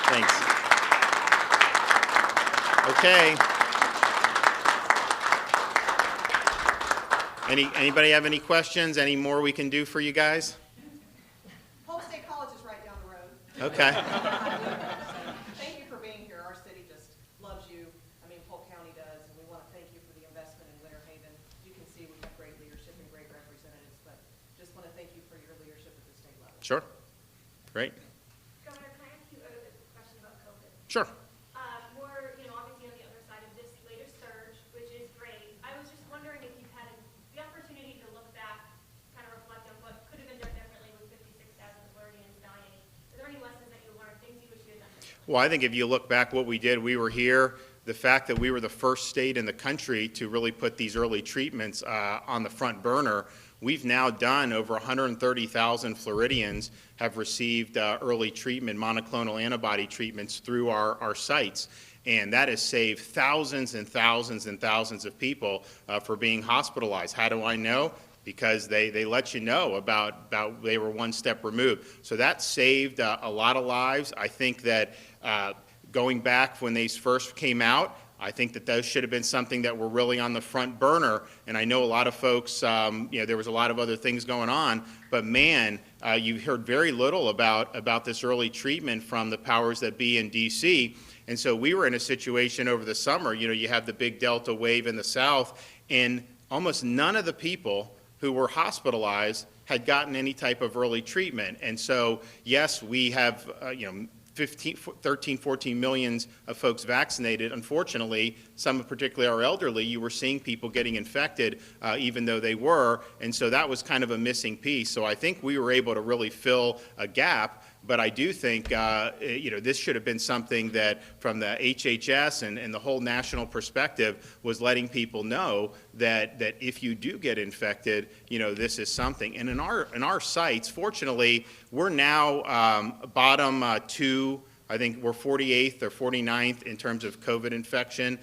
Thanks. Okay. Anybody have any questions? Any more we can do for you guys? Polk State College is right down the road. Okay. Thank you for being here. Our city just loves you. I mean, Polk County does, and we want to thank you for the investment in Winter Haven. You can see we have great leadership and great representatives, but just want to thank you for your leadership at the state level. Sure. Great. Governor, can I ask you a question about COVID? Sure. More, obviously on the other side of this latest surge, which is great. I was just wondering if you've had the opportunity to look back, kind of reflect on what could have been done differently with 56,000 Floridians dying. Are there any lessons that you learned, things you wish you had done differently? Well, I think if you look back what we did, we were here. The fact that we were the first state in the country to really put these early treatments on the front burner, we've now done over 130,000 Floridians have received early treatment, monoclonal antibody treatments through our sites. And that has saved thousands and thousands and thousands of people for being hospitalized. How do I know? Because they let you know about they were one step removed. So that saved a lot of lives. I think that going back when these first came out, I think that those should have been something that were really on the front burner. And I know a lot of folks, there was a lot of other things going on, but man, you heard very little about this early treatment from the powers that be in D.C. And so we were in a situation over the summer, you have the big Delta wave in the South, and almost none of the people who were hospitalized had gotten any type of early treatment. And so, yes, we have, 13, 14 millions of folks vaccinated. Unfortunately, some, particularly our elderly, you were seeing people getting infected even though they were, and so that was kind of a missing piece. So I think we were able to really fill a gap, but I do think this should have been something that from the HHS and the whole national perspective was letting people know that if you do get infected, this is something. And in our sites, fortunately, we're now bottom two. I think we're 48th or 49th in terms of COVID infection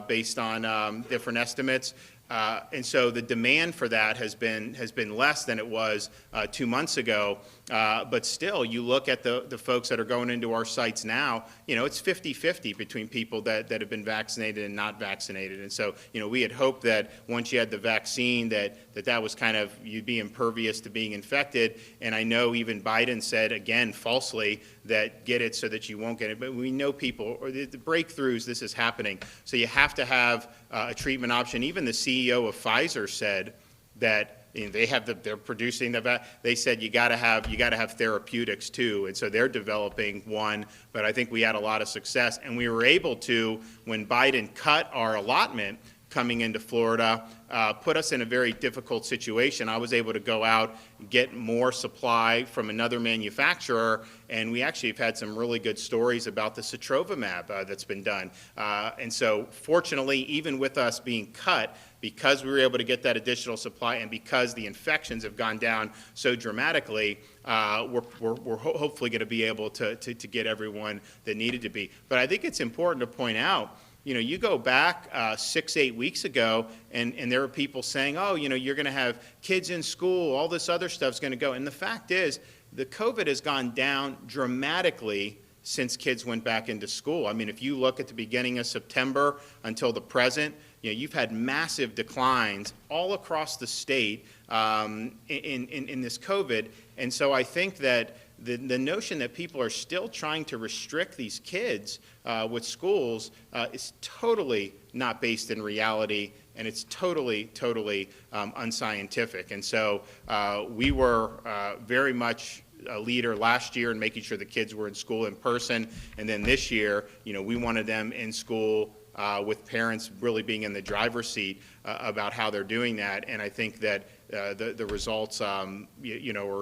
based on different estimates. And so the demand for that has been less than it was 2 months ago. But still, you look at the folks that are going into our sites now, it's 50-50 between people that have been vaccinated and not vaccinated. And so, we had hoped that once you had the vaccine that was kind of, you'd be impervious to being infected. And I know even Biden said, again, falsely, that get it so that you won't get it. But we know people, or the breakthroughs, this is happening. So you have to have a treatment option. Even the CEO of Pfizer said that they're producing they said you got to have therapeutics too, and so they're developing one. But I think we had a lot of success, and we were able to, when Biden cut our allotment coming into Florida, put us in a very difficult situation. I was able to go out, get more supply from another manufacturer, and we actually have had some really good stories about the sotrovimab that's been done. And so fortunately, even with us being cut, because we were able to get that additional supply and because the infections have gone down so dramatically, we're hopefully going to be able to get everyone that needed to be. But I think it's important to point out, you go back 6-8 weeks ago, and there were people saying, oh, you're going to have kids in school, all this other stuff's going to go. And the fact is, the COVID has gone down dramatically since kids went back into school. I mean, if you look at the beginning of September until the present, you've had massive declines all across the state in this COVID. And so I think that the notion that people are still trying to restrict these kids with schools is totally not based in reality, and it's totally unscientific. And so we were very much a leader last year in making sure the kids were in school in person, and then this year, we wanted them in school with parents really being in the driver's seat about how they're doing that. And I think that the results, are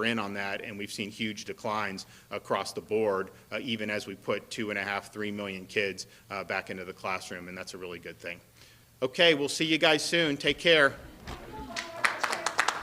in on that, and we've seen huge declines across the board, even as we put 2.5–3 million kids back into the classroom, and that's a really good thing. Okay, we'll see you guys soon. Take care.